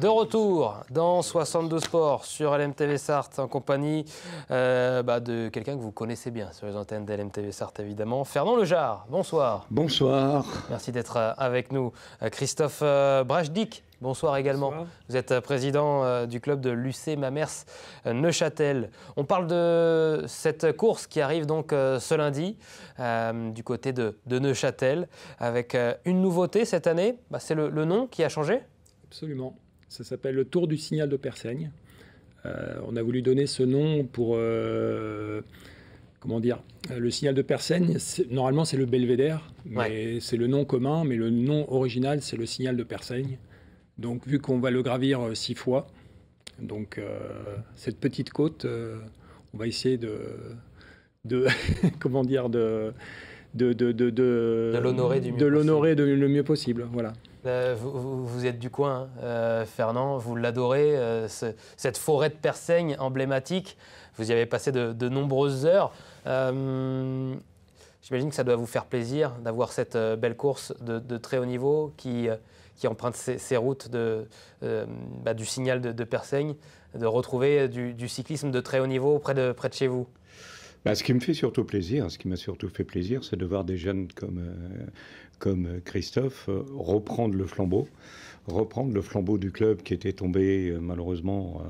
De retour dans 72 Sports sur LMTV Sarthe en compagnie de quelqu'un que vous connaissez bien sur les antennes d'LMTV Sarthe évidemment. Fernand Lejard, bonsoir. Bonsoir. Merci d'être avec nous. Christophe Brajdik, bonsoir également. Bonsoir. Vous êtes président du club de l'UC Mamers Neuchâtel. On parle de cette course qui arrive donc ce lundi du côté de Neuchâtel avec une nouveauté cette année, c'est le nom qui a changé. Absolument. Ça s'appelle le Tour du Signal de Persaigne. On a voulu donner ce nom pour, le Signal de Persaigne, normalement c'est le Belvédère, mais c'est le nom commun, mais le nom original c'est le Signal de Persaigne. Donc vu qu'on va le gravir 6 fois, donc cette petite côte, on va essayer de l'honorer le mieux possible, voilà. Vous êtes du coin, Fernand, vous l'adorez, cette forêt de Persaigne emblématique. Vous y avez passé de nombreuses heures. J'imagine que ça doit vous faire plaisir d'avoir cette belle course de très haut niveau qui emprunte ces routes du signal de Persaigne, de retrouver du cyclisme de très haut niveau près de chez vous. Ce qui me fait surtout plaisir, ce qui m'a surtout fait plaisir, c'est de voir des jeunes comme Christophe reprendre le flambeau du club qui était tombé malheureusement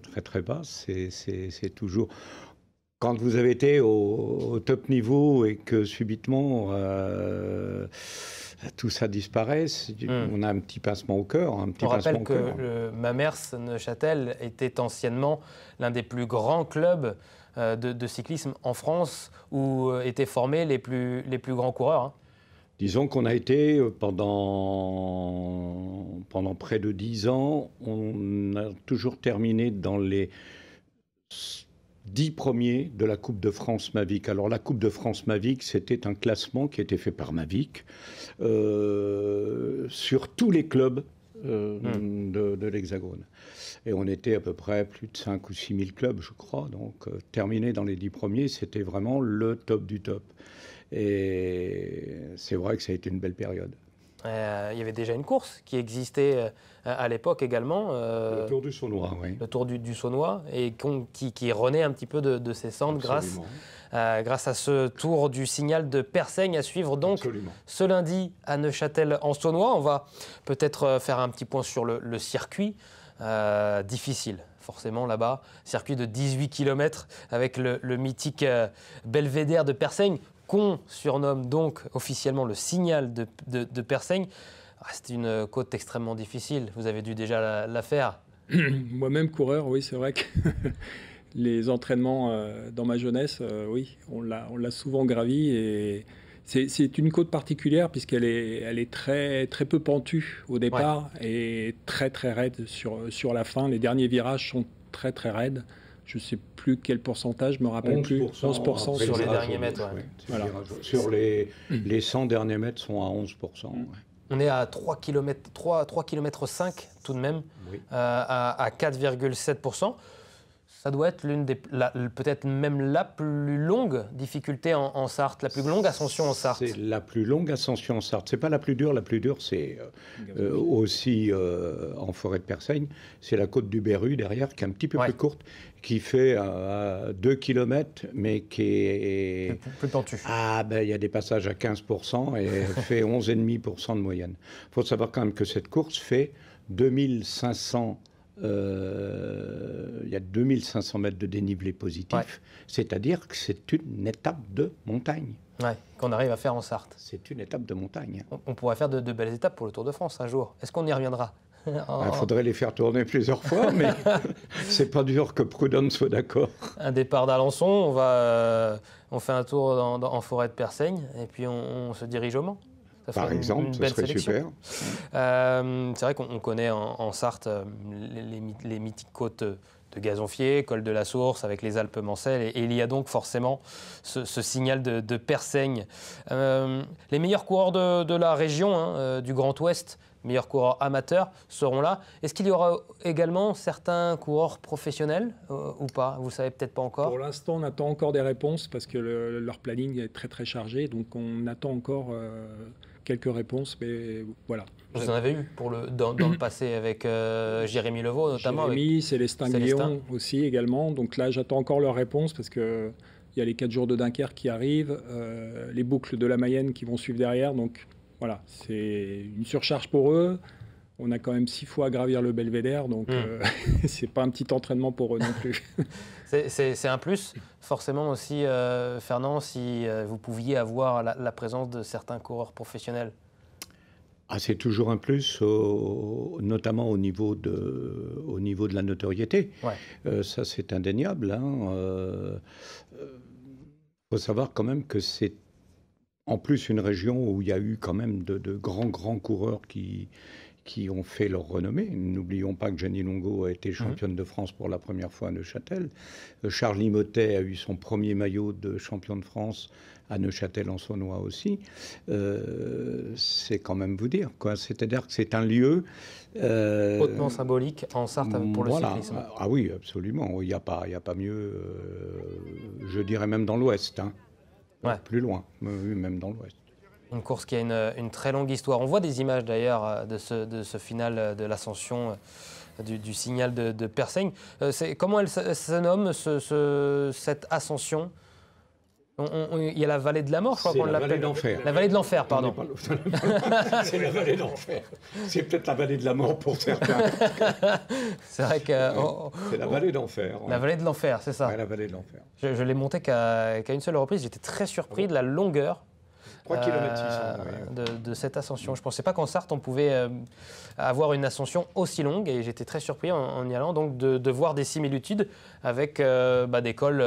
très très bas. C'est toujours... Quand vous avez été au top niveau et que subitement tout ça disparaît, on a un petit pincement au cœur. On rappelle que le Mamers Neuchâtel était anciennement l'un des plus grands clubs de cyclisme en France où étaient formés les plus grands coureurs. Disons qu'on a été pendant près de 10 ans, on a toujours terminé dans les 10 premiers de la Coupe de France Mavic. Alors la Coupe de France Mavic, c'était un classement qui était fait par Mavic sur tous les clubs de l'Hexagone. Et on était à peu près plus de 5 ou 6 000 clubs, je crois. Donc terminer dans les 10 premiers, c'était vraiment le top du top. Et c'est vrai que ça a été une belle période. Il y avait déjà une course qui existait à l'époque également. Le Tour du Saunois, oui. Le Tour du Saunois, et qui renaît un petit peu de ses cendres grâce à ce Tour du Signal de Persaigne à suivre donc ce lundi à Neuchâtel en Saunois. On va peut-être faire un petit point sur le circuit. Difficile, forcément, là-bas. Circuit de 18 km avec le mythique Belvédère de Persaigne, qu'on surnomme donc officiellement le Signal de Persaigne. C'est une côte extrêmement difficile. Vous avez dû déjà la faire. Moi-même coureur, oui, c'est vrai que les entraînements dans ma jeunesse, oui, on l'a souvent gravi. Et c'est une côte particulière puisqu'elle est très, très peu pentue au départ et très, très raide sur la fin. Les derniers virages sont très, très raides. Je ne sais plus quel pourcentage, je ne me rappelle plus. 11% sur les derniers mètres. Voilà. Sur les 100 derniers mètres sont à 11%. On est à 3,5 km tout de même, à 4,7%. Ça doit être peut-être même la plus longue difficulté en Sarthe, la plus longue ascension en Sarthe. C'est la plus longue ascension en Sarthe. C'est pas la plus dure. La plus dure, c'est aussi en forêt de Persaigne. C'est la côte du Berru derrière, qui est un petit peu plus courte, qui fait 2 km, mais qui est plus pentue. Il y a des passages à 15% et fait 11,5% de moyenne. Il faut savoir quand même que cette course fait 2500. Il y a 2500 mètres de dénivelé positif, c'est-à-dire que c'est une étape de montagne. Qu'on arrive à faire en Sarthe. C'est une étape de montagne. On pourrait faire de belles étapes pour le Tour de France un jour. Est-ce qu'on y reviendra? Il faudrait les faire tourner plusieurs fois, mais c'est pas dur que Prud'homme soit d'accord. Un départ d'Alençon, on fait un tour en forêt de Persaigne et puis on se dirige au Mans. Par exemple, ce serait super. C'est vrai qu'on connaît en Sarthe les mythiques côtes de Gazonfier, col de la Source avec les Alpes Mancelles, et il y a donc forcément ce signal de Persaigne. Les meilleurs coureurs de la région, du Grand Ouest, meilleurs coureurs amateurs, seront là. Est-ce qu'il y aura également certains coureurs professionnels ou pas? Vous ne savez peut-être pas encore. Pour l'instant, on attend encore des réponses parce que leur planning est très très chargé, donc on attend encore quelques réponses, mais voilà. Vous en avez eu dans le passé avec Jérémy Levaux notamment. Jérémy, Célestin Guillon aussi également. Donc là, j'attends encore leur réponse parce que il y a les 4 jours de Dunkerque qui arrivent, les boucles de la Mayenne qui vont suivre derrière. Donc voilà, c'est une surcharge pour eux. On a quand même 6 fois à gravir le Belvédère, donc c'est pas un petit entraînement pour eux non plus. C'est un plus, forcément aussi, Fernand, si vous pouviez avoir la présence de certains coureurs professionnels. Ah, c'est toujours un plus, notamment au niveau de la notoriété. Ouais. Ça, c'est indéniable. Faut savoir quand même que c'est en plus une région où il y a eu quand même de grands coureurs qui ont fait leur renommée. N'oublions pas que Jenny Longo a été championne de France pour la première fois à Neuchâtel. Charlie Mottet a eu son premier maillot de champion de France à Neuchâtel-en-Saulnois aussi. C'est quand même vous dire, quoi. C'est-à-dire que c'est un lieu... hautement symbolique en Sarthe pour le cyclisme. Ah oui, absolument. Il n'y a pas mieux, je dirais même dans l'Ouest. Ouais. Plus loin, même dans l'Ouest. Une course qui a une très longue histoire. On voit des images d'ailleurs de ce final de l'ascension du signal de Persaigne. Comment elle se nomme, cette ascension? Il y a la vallée de la mort, je crois qu'on l'appelle. La vallée d'enfer. La vallée de l'enfer, pardon. C'est la vallée d'enfer. C'est peut-être la vallée de la mort pour certains. C'est vrai que... c'est la vallée d'enfer. La vallée de l'enfer, c'est ça. Ouais, la vallée de l'enfer. Je l'ai montée qu'à une seule reprise. J'étais très surpris de la longueur 3 km 600, de cette ascension. Je ne pensais pas qu'en Sarthe, on pouvait avoir une ascension aussi longue, et j'étais très surpris en y allant donc de voir des similitudes avec des cols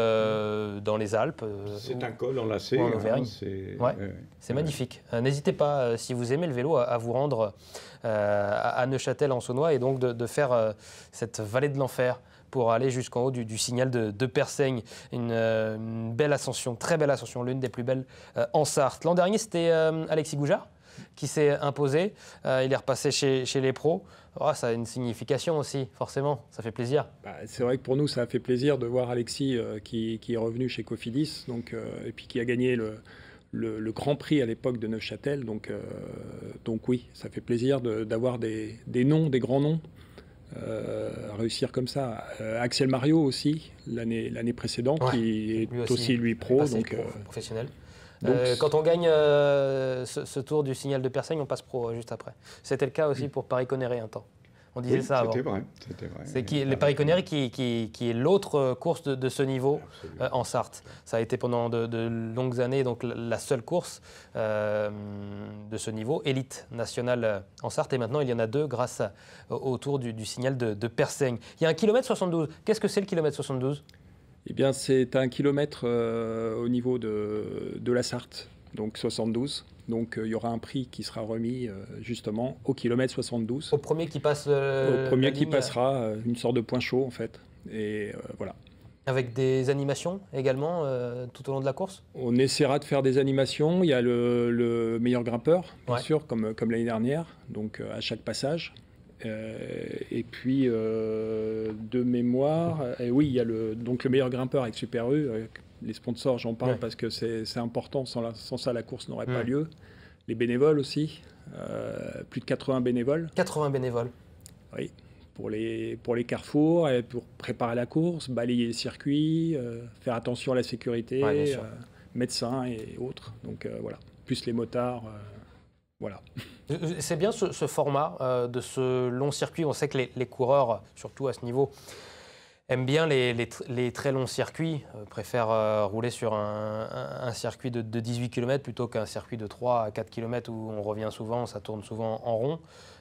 dans les Alpes. C'est un col enlacé. En Auvergne. C'est magnifique. N'hésitez pas, si vous aimez le vélo, à vous rendre à Neuchâtel-en-Saulnois et donc de faire cette vallée de l'enfer pour aller jusqu'en haut du signal de Persaigne. Une belle ascension, très belle ascension, l'une des plus belles en Sarthe. L'an dernier, c'était Alexis Goujard qui s'est imposé. Il est repassé chez les pros. Oh, ça a une signification aussi, forcément, ça fait plaisir. C'est vrai que pour nous, ça a fait plaisir de voir Alexis qui est revenu chez Cofidis et puis qui a gagné le Grand Prix à l'époque de Neuchâtel. Donc oui, ça fait plaisir d'avoir des noms, des grands noms. Réussir comme ça. Axel Mario aussi, l'année précédente, qui est aussi lui pro. Donc, professionnel. Quand on gagne ce tour du signal de Persaigne, on passe pro juste après. C'était le cas aussi pour Paris-Connerré un temps. On disait ça avant. C'était vrai. C'est les Paris-Conneré qui est l'autre course de ce niveau en Sarthe. Ça a été pendant de longues années donc la seule course de ce niveau, élite nationale en Sarthe. Et maintenant, il y en a 2 grâce au tour du signal de Persaigne. Il y a un kilomètre 72. Qu'est-ce que c'est le kilomètre 72 ? Eh bien, c'est un kilomètre au niveau de la Sarthe, donc 72. Donc, il y aura un prix qui sera remis justement au kilomètre 72. Au premier qui passe au premier qui passera, une sorte de point chaud en fait. Et voilà. Avec des animations également tout au long de la course ? On essaiera de faire des animations. Il y a le meilleur grimpeur, bien sûr, comme l'année dernière, donc à chaque passage. Et puis, de mémoire, oui, il y a le meilleur grimpeur avec Super U. Les sponsors, j'en parle parce que c'est important. Sans ça, la course n'aurait pas lieu. Les bénévoles aussi, plus de 80 bénévoles. 80 bénévoles. Oui, pour les carrefours, et pour préparer la course, balayer les circuits, faire attention à la sécurité, médecins et autres. Donc voilà, plus les motards. Voilà. C'est bien ce format de ce long circuit. On sait que les coureurs, surtout à ce niveau, aiment bien les très longs circuits, préfèrent rouler sur un circuit de 18 km plutôt qu'un circuit de 3 à 4 km où on revient souvent, ça tourne souvent en rond.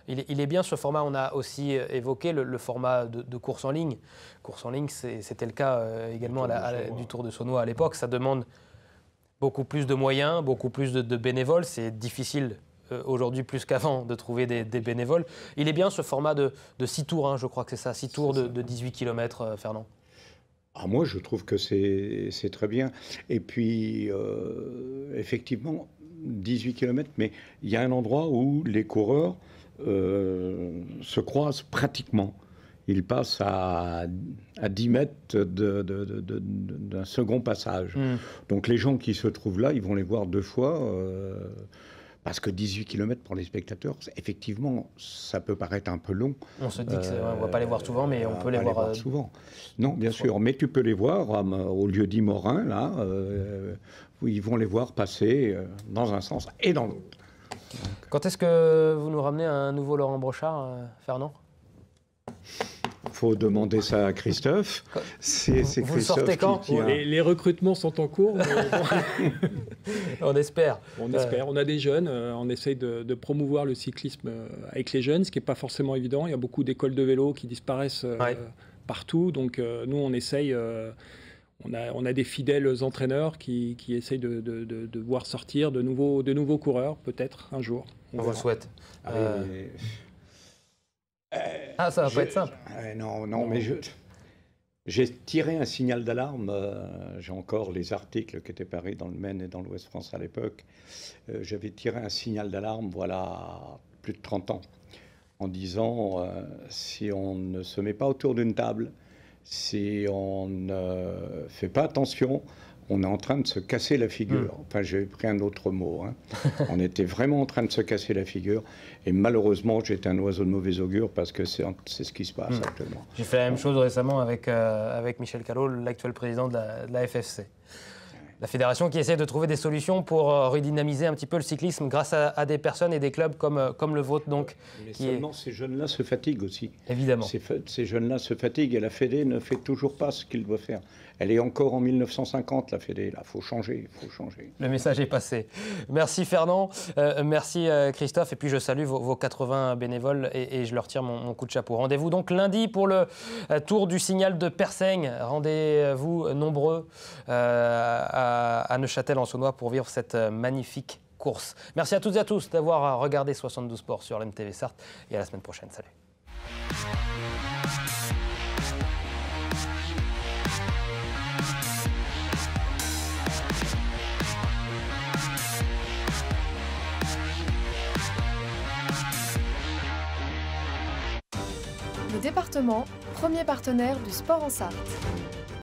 Il est bien ce format. On a aussi évoqué le format de course en ligne. Course en ligne, c'était le cas également du Tour de Saulnois à l'époque. Ça demande beaucoup plus de moyens, beaucoup plus de bénévoles. C'est difficile aujourd'hui plus qu'avant de trouver des bénévoles. Il est bien ce format de 6 tours, je crois que c'est ça, 6 tours de 18 km, Fernand. Moi, je trouve que c'est très bien. Et puis, effectivement, 18 km, mais il y a un endroit où les coureurs se croisent pratiquement. Ils passent à 10 mètres d'un second passage. Donc les gens qui se trouvent là, ils vont les voir 2 fois. Parce que 18 km pour les spectateurs, effectivement, ça peut paraître un peu long. On se dit qu'on ne va pas les voir souvent, mais on peut les voir souvent. Non, bien sûr, mais tu peux les voir au lieu-dit Morin, là, où ils vont les voir passer dans un sens et dans l'autre. Quand est-ce que vous nous ramenez un nouveau Laurent Brochard, Fernand ? Il faut demander ça à Christophe. C'est Christophe sortez quand les recrutements sont en cours. On espère. On espère. On a des jeunes. On essaye de promouvoir le cyclisme avec les jeunes, ce qui n'est pas forcément évident. Il y a beaucoup d'écoles de vélo qui disparaissent partout. Donc nous, on essaye. On a des fidèles entraîneurs qui essayent de voir sortir de nouveaux coureurs, peut-être un jour. On vous le souhaite. Ça va pas être simple. Non, mais j'ai tiré un signal d'alarme. J'ai encore les articles qui étaient parus dans le Maine et dans l'Ouest France à l'époque. J'avais tiré un signal d'alarme, voilà, plus de 30 ans, en disant si on ne se met pas autour d'une table, si on ne fait pas attention, on est en train de se casser la figure. Enfin, j'ai pris un autre mot. On était vraiment en train de se casser la figure. Et malheureusement, j'étais un oiseau de mauvais augure parce que c'est ce qui se passe actuellement. J'ai fait la même chose récemment avec Michel Callot, l'actuel président de la FFC. La fédération qui essaie de trouver des solutions pour redynamiser un petit peu le cyclisme grâce à des personnes et des clubs comme le vôtre. Donc, mais seulement ces jeunes-là se fatiguent aussi. Évidemment. Ces jeunes-là se fatiguent et la Fédé ne fait toujours pas ce qu'il doit faire. Elle est encore en 1950, la Fédé. Il faut changer, il faut changer. Le message est passé. Merci Fernand, merci Christophe. Et puis je salue vos 80 bénévoles et je leur tire mon coup de chapeau. Rendez-vous donc lundi pour le Tour du Signal de Persaigne. Rendez-vous nombreux à Neuchâtel-en-Saônois pour vivre cette magnifique course. Merci à toutes et à tous d'avoir regardé 72 Sports sur l'MTV Sarthe et à la semaine prochaine. Salut. Le département, premier partenaire du sport en Sarthe.